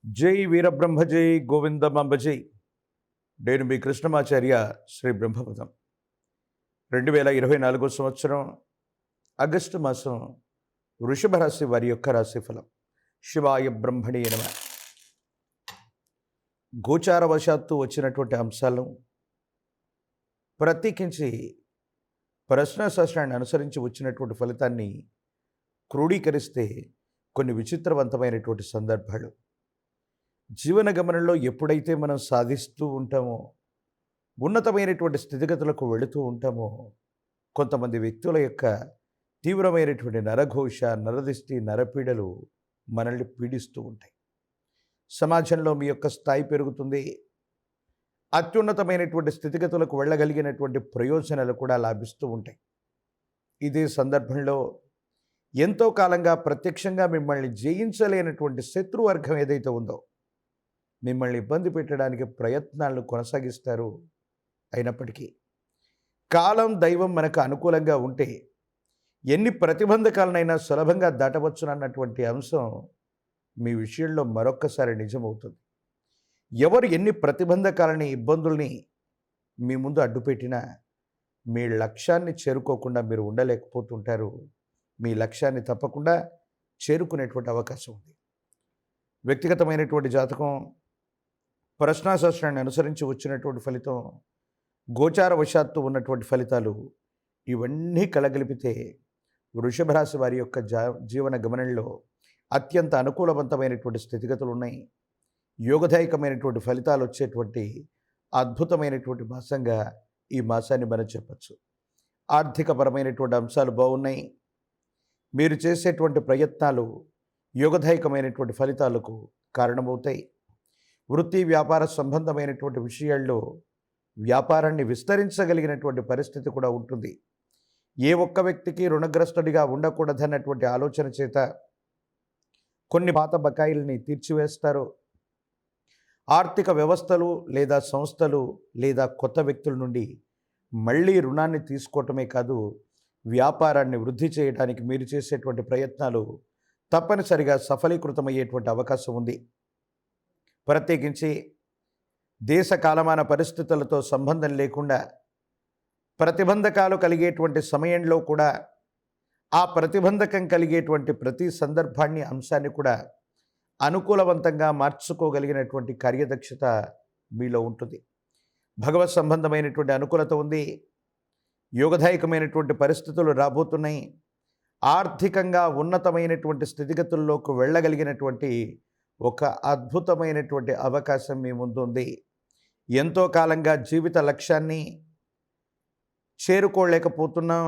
జై వీరబ్రహ్మ జై గోవిందమాంబ జై. నేను మీ కృష్ణమాచార్య శ్రీ బ్రహ్మపదం. 2024 సంవత్సరం ఆగస్టు మాసం వృషభ రాశి వారి యొక్క రాశిఫలం. శివాయ బ్రహ్మణి నమః. గోచారవశాత్తు వచ్చినటువంటి అంశాలను ప్రత్యేకించి ప్రశ్నాశాస్త్రాన్ని అనుసరించి వచ్చినటువంటి ఫలితాన్ని క్రోడీకరిస్తే కొన్ని విచిత్రవంతమైనటువంటి సందర్భాలు జీవన గమనంలో ఎప్పుడైతే మనం సాధిస్తూ ఉంటామో, ఉన్నతమైనటువంటి స్థితిగతులకు వెళుతూ ఉంటామో, కొంతమంది వ్యక్తుల యొక్క తీవ్రమైనటువంటి నరఘోష, నరదిష్టి, నరపీడలు మనల్ని పీడిస్తూ ఉంటాయి. సమాజంలో మీ యొక్క స్థాయి పెరుగుతుంది. అత్యున్నతమైనటువంటి స్థితిగతులకు వెళ్ళగలిగినటువంటి ప్రయోజనాలు కూడా లాభిస్తూ ఉంటాయి. ఇదే సందర్భంలో ఎంతో కాలంగా ప్రత్యక్షంగా మిమ్మల్ని జయించలేనటువంటి శత్రువర్గం ఏదైతే ఉందో, మిమ్మల్ని ఇబ్బంది పెట్టడానికి ప్రయత్నాలను కొనసాగిస్తారు. అయినప్పటికీ కాలం, దైవం మనకు అనుకూలంగా ఉంటే ఎన్ని ప్రతిబంధకాలనైనా సులభంగా దాటవచ్చునన్నటువంటి అంశం మీ విషయంలో మరొక్కసారి నిజమవుతుంది. ఎవరు ఎన్ని ప్రతిబంధకాలని, ఇబ్బందుల్ని మీ ముందు అడ్డుపెట్టినా మీ లక్ష్యాన్ని చేరుకోకుండా మీరు ఉండలేకపోతుంటారు. మీ లక్ష్యాన్ని తప్పకుండా చేరుకునేటువంటి అవకాశం ఉంది. వ్యక్తిగతమైనటువంటి జాతకం, ప్రశ్నాశాస్త్రాన్ని అనుసరించి వచ్చినటువంటి ఫలితం, గోచారవశాత్తు ఉన్నటువంటి ఫలితాలు, ఇవన్నీ కలగలిపితే వృషభ రాశి వారి యొక్క జీవన గమనంలో అత్యంత అనుకూలవంతమైనటువంటి స్థితిగతులు ఉన్నాయి. యోగదాయకమైనటువంటి ఫలితాలు వచ్చేటువంటి అద్భుతమైనటువంటి మాసంగా ఈ మాసాన్ని మనం చెప్పచ్చు. ఆర్థికపరమైనటువంటి అంశాలు బాగున్నాయి. మీరు చేసేటువంటి ప్రయత్నాలు యోగదాయకమైనటువంటి ఫలితాలకు కారణమవుతాయి. వృత్తి, వ్యాపార సంబంధమైనటువంటి విషయాల్లో వ్యాపారాన్ని విస్తరించగలిగినటువంటి పరిస్థితి కూడా ఉంటుంది. ఏ ఒక్క వ్యక్తికి రుణగ్రస్తుడిగా ఉండకూడదన్నటువంటి ఆలోచన చేత కొన్ని పాత బకాయిల్ని తీర్చివేస్తారు. ఆర్థిక వ్యవస్థలు లేదా సంస్థలు లేదా కొత్త వ్యక్తుల నుండి మళ్ళీ రుణాన్ని తీసుకోవటమే కాదు, వ్యాపారాన్ని వృద్ధి చేయడానికి మీరు చేసేటువంటి ప్రయత్నాలు తప్పనిసరిగా సఫలీకృతమయ్యేటువంటి అవకాశం ఉంది. ప్రత్యేకించి దేశ కాలమాన పరిస్థితులతో సంబంధం లేకుండా ప్రతిబంధకాలు కలిగేటువంటి సమయంలో కూడా ఆ ప్రతిబంధకం కలిగేటువంటి ప్రతి సందర్భాన్ని, అంశాన్ని కూడా అనుకూలవంతంగా మార్చుకోగలిగినటువంటి కార్యదక్షత మీలో ఉంటుంది. భగవత్ సంబంధమైనటువంటి అనుకూలత ఉంది. యోగదాయకమైనటువంటి పరిస్థితులు రాబోతున్నాయి. ఆర్థికంగా ఉన్నతమైనటువంటి స్థితిగతుల్లోకి వెళ్ళగలిగినటువంటి ఒక అద్భుతమైనటువంటి అవకాశం మీ ముందు ఉంది. ఎంతో కాలంగా జీవిత లక్ష్యాన్ని చేరుకోలేకపోతున్నాం.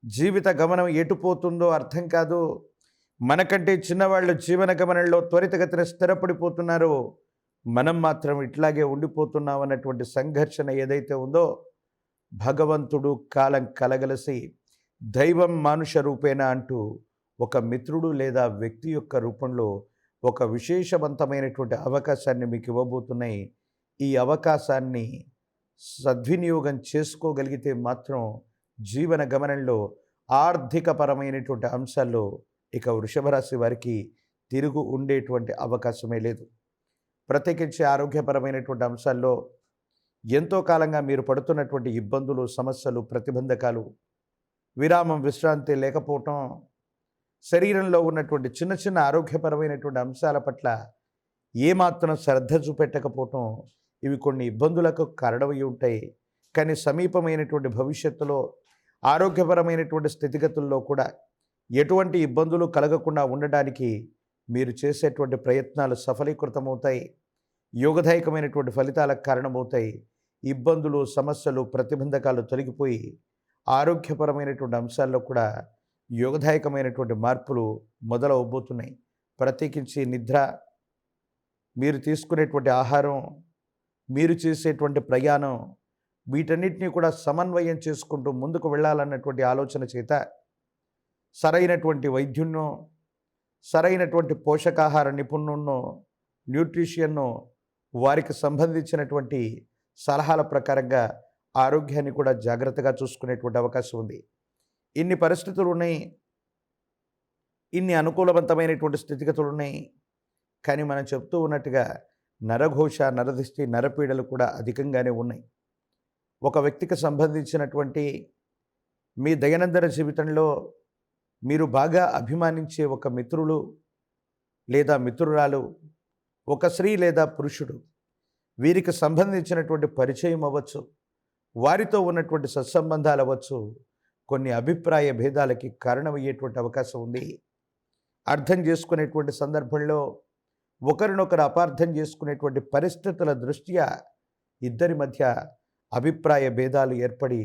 జీవిత గమనం ఎటుపోతుందో అర్థం కాదు. మనకంటే చిన్నవాళ్ళు జీవన గమనంలో త్వరితగతిన స్థిరపడిపోతున్నారు. మనం మాత్రం ఇట్లాగే ఉండిపోతున్నాం అన్నటువంటి సంఘర్షణ ఏదైతే ఉందో, భగవంతుడు, కాలం కలగలసి దైవం మానుష రూపేణ అంటూ ఒక మిత్రుడు లేదా వ్యక్తి యొక్క రూపంలో ఒక విశేషవంతమైనటువంటి అవకాశాన్ని మీకు ఇవ్వబోతున్నాయి. ఈ అవకాశాన్ని సద్వినియోగం చేసుకోగలిగితే మాత్రం జీవన గమనంలో ఆర్థికపరమైనటువంటి అంశాల్లో ఇక వృషభ రాశి వారికి తిరుగు ఉండేటువంటి అవకాశమే లేదు. ప్రత్యేకించి ఆరోగ్యపరమైనటువంటి అంశాల్లో ఎంతో కాలంగా మీరు పడుతున్నటువంటి ఇబ్బందులు, సమస్యలు, ప్రతిబంధకాలు, విరామం, విశ్రాంతి లేకపోవటం, శరీరంలో ఉన్నటువంటి చిన్న చిన్న ఆరోగ్యపరమైనటువంటి అంశాల పట్ల ఏమాత్రం శ్రద్ధ చూపెట్టకపోవటం, ఇవి కొన్ని ఇబ్బందులకు కారణమై ఉంటాయి. కానీ సమీపమైనటువంటి భవిష్యత్తులో ఆరోగ్యపరమైనటువంటి స్థితిగతుల్లో కూడా ఎటువంటి ఇబ్బందులు కలగకుండా ఉండడానికి మీరు చేసేటువంటి ప్రయత్నాలు సఫలీకృతమవుతాయి. యోగదాయకమైనటువంటి ఫలితాలకు కారణమవుతాయి. ఇబ్బందులు, సమస్యలు, ప్రతిబంధకాలు తొలగిపోయి ఆరోగ్యపరమైనటువంటి అంశాల్లో కూడా యోగదాయకమైనటువంటి మార్పులు మొదలవబోతున్నాయి. ప్రత్యేకించి నిద్ర, మీరు తీసుకునేటువంటి ఆహారం, మీరు చేసేటువంటి ప్రయాణం, వీటన్నిటినీ కూడా సమన్వయం చేసుకుంటూ ముందుకు వెళ్ళాలన్నటువంటి ఆలోచన చేత సరైనటువంటి వైద్యున్నో, సరైనటువంటి పోషకాహార నిపుణున్నో, న్యూట్రిషియన్నో, వారికి సంబంధించినటువంటి సలహాల ప్రకారంగా ఆరోగ్యాన్ని కూడా జాగ్రత్తగా చూసుకునేటువంటి అవకాశం ఉంది. ఇన్ని పరిస్థితులు ఉన్నాయి. ఇన్ని అనుకూలవంతమైనటువంటి స్థితిగతులు ఉన్నాయి. కానీ మనం చెప్తూ ఉన్నట్టుగా నరఘోష, నరదిష్టి, నరపీడలు కూడా అధికంగానే ఉన్నాయి. ఒక వ్యక్తికి సంబంధించినటువంటి మీ దైనందిన జీవితంలో మీరు బాగా అభిమానించే ఒక మిత్రులు లేదా మిత్రురాలు, ఒక స్త్రీ లేదా పురుషుడు, వీరికి సంబంధించినటువంటి పరిచయం అవ్వచ్చు, వారితో ఉన్నటువంటి సత్సంబంధాలు అవ్వచ్చు, కొన్ని అభిప్రాయ భేదాలకి కారణమయ్యేటువంటి అవకాశం ఉంది. అర్థం చేసుకునేటువంటి సందర్భంలో ఒకరినొకరు అపార్థం చేసుకునేటువంటి పరిస్థితుల దృష్ట్యా ఇద్దరి మధ్య అభిప్రాయ భేదాలు ఏర్పడి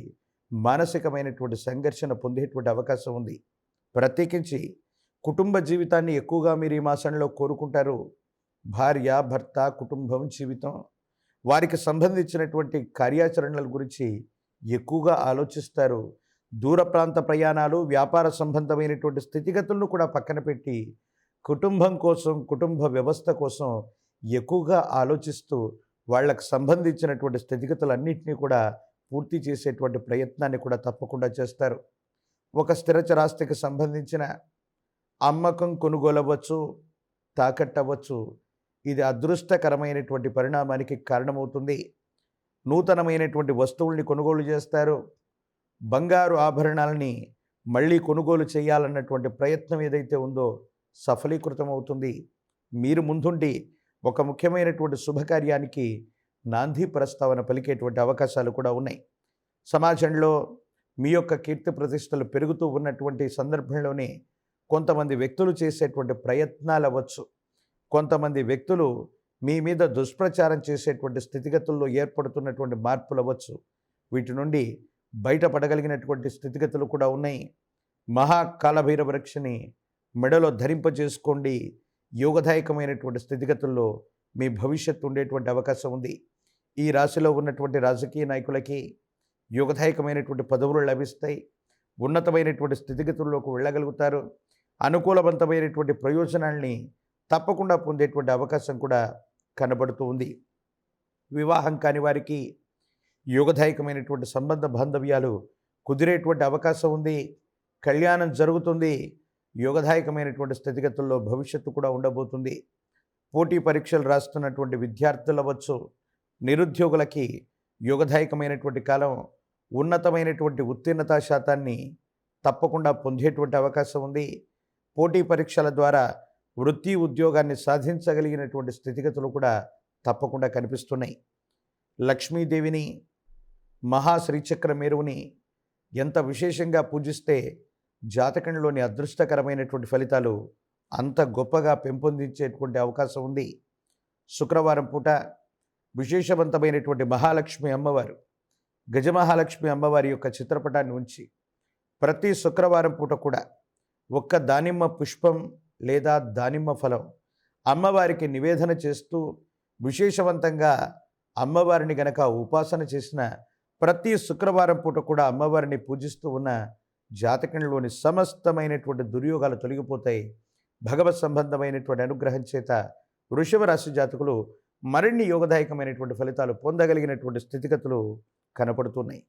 మానసికమైనటువంటి సంఘర్షణ పొందేటువంటి అవకాశం ఉంది. ప్రత్యేకించి కుటుంబ జీవితాన్ని ఎక్కువగా మీరు ఈ మాసంలో కోరుకుంటారు. భార్య, భర్త, కుటుంబం, జీవితం, వారికి సంబంధించినటువంటి కార్యాచరణల గురించి ఎక్కువగా ఆలోచిస్తారు. దూర ప్రాంత ప్రయాణాలు, వ్యాపార సంబంధమైనటువంటి స్థితిగతులను కూడా పక్కన పెట్టి కుటుంబం కోసం, కుటుంబ వ్యవస్థ కోసం ఎక్కువగా ఆలోచిస్తూ వాళ్ళకు సంబంధించినటువంటి స్థితిగతులన్నింటినీ కూడా పూర్తి చేసేటువంటి ప్రయత్నాన్ని కూడా తప్పకుండా చేస్తారు. ఒక స్థిర చరాస్తికి సంబంధించిన అమ్మకం, కొనుగోలు అవ్వచ్చు, తాకట్టవచ్చు. ఇది అదృష్టకరమైనటువంటి పరిణామానికి కారణమవుతుంది. నూతనమైనటువంటి వస్తువుల్ని కొనుగోలు చేస్తారు. బంగారు ఆభరణాలని మళ్ళీ కొనుగోలు చేయాలన్నటువంటి ప్రయత్నం ఏదైతే ఉందో సఫలీకృతం అవుతుంది. మీరు ముందుండి ఒక ముఖ్యమైనటువంటి శుభకార్యానికి నాంది ప్రస్తావన పలికేటువంటి అవకాశాలు కూడా ఉన్నాయి. సమాజంలో మీ యొక్క కీర్తి ప్రతిష్టలు పెరుగుతూ ఉన్నటువంటి సందర్భంలోనే కొంతమంది వ్యక్తులు చేసేటువంటి ప్రయత్నాలు అవ్వచ్చు, కొంతమంది వ్యక్తులు మీ మీద దుష్ప్రచారం చేసేటువంటి స్థితిగతుల్లో ఏర్పడుతున్నటువంటి మార్పులు అవ్వచ్చు. వీటి నుండి బయటపడగలిగినటువంటి స్థితిగతులు కూడా ఉన్నాయి. మహాకాలభైరవ రక్షని మెడలో ధరింపజేసుకోండి. యోగదాయకమైనటువంటి స్థితిగతుల్లో మీ భవిష్యత్తు ఉండేటువంటి అవకాశం ఉంది. ఈ రాశిలో ఉన్నటువంటి రాజకీయ నాయకులకి యోగదాయకమైనటువంటి పదవులు లభిస్తాయి. ఉన్నతమైనటువంటి స్థితిగతుల్లోకి వెళ్ళగలుగుతారు. అనుకూలవంతమైనటువంటి ప్రయోజనాల్ని తప్పకుండా పొందేటువంటి అవకాశం కూడా కనబడుతూ ఉంది. వివాహం కాని వారికి యోగదాయకమైనటువంటి సంబంధ బాంధవ్యాలు కుదిరేటువంటి అవకాశం ఉంది. కళ్యాణం జరుగుతుంది. యోగదాయకమైనటువంటి స్థితిగతుల్లో భవిష్యత్తు కూడా ఉండబోతుంది. పోటీ పరీక్షలు రాస్తున్నటువంటి విద్యార్థులు అవ్వచ్చు, నిరుద్యోగులకి యోగదాయకమైనటువంటి కాలం. ఉన్నతమైనటువంటి ఉత్తీర్ణతా శాతాన్ని తప్పకుండా పొందేటువంటి అవకాశం ఉంది. పోటీ పరీక్షల ద్వారా వృత్తి, ఉద్యోగాన్ని సాధించగలిగినటువంటి స్థితిగతులు కూడా తప్పకుండా కనిపిస్తున్నాయి. లక్ష్మీదేవిని, మహాశ్రీచక్ర మేరువుని ఎంత విశేషంగా పూజిస్తే జాతకంలోని అదృష్టకరమైనటువంటి ఫలితాలు అంత గొప్పగా పెంపొందించేటువంటి అవకాశం ఉంది. శుక్రవారం పూట విశేషవంతమైనటువంటి మహాలక్ష్మి అమ్మవారు, గజమహాలక్ష్మి అమ్మవారి యొక్క చిత్రపటాన్ని ఉంచి ప్రతి శుక్రవారం పూట కూడా ఒక్క దానిమ్మ పుష్పం లేదా దానిమ్మ ఫలం అమ్మవారికి నివేదన చేస్తూ విశేషవంతంగా అమ్మవారిని గనక ఉపాసన చేసిన ప్రతి శుక్రవారం పూట కూడా అమ్మవారిని పూజిస్తూ ఉన్న జాతకంలోని సమస్తమైనటువంటి దుర్యోగాలు తొలగిపోతాయి. భగవత్ సంబంధమైనటువంటి అనుగ్రహం చేత వృషభ రాశి జాతకులు మరిన్ని యోగదాయకమైనటువంటి ఫలితాలు పొందగలిగినటువంటి స్థితిగతులు కనపడుతున్నాయి.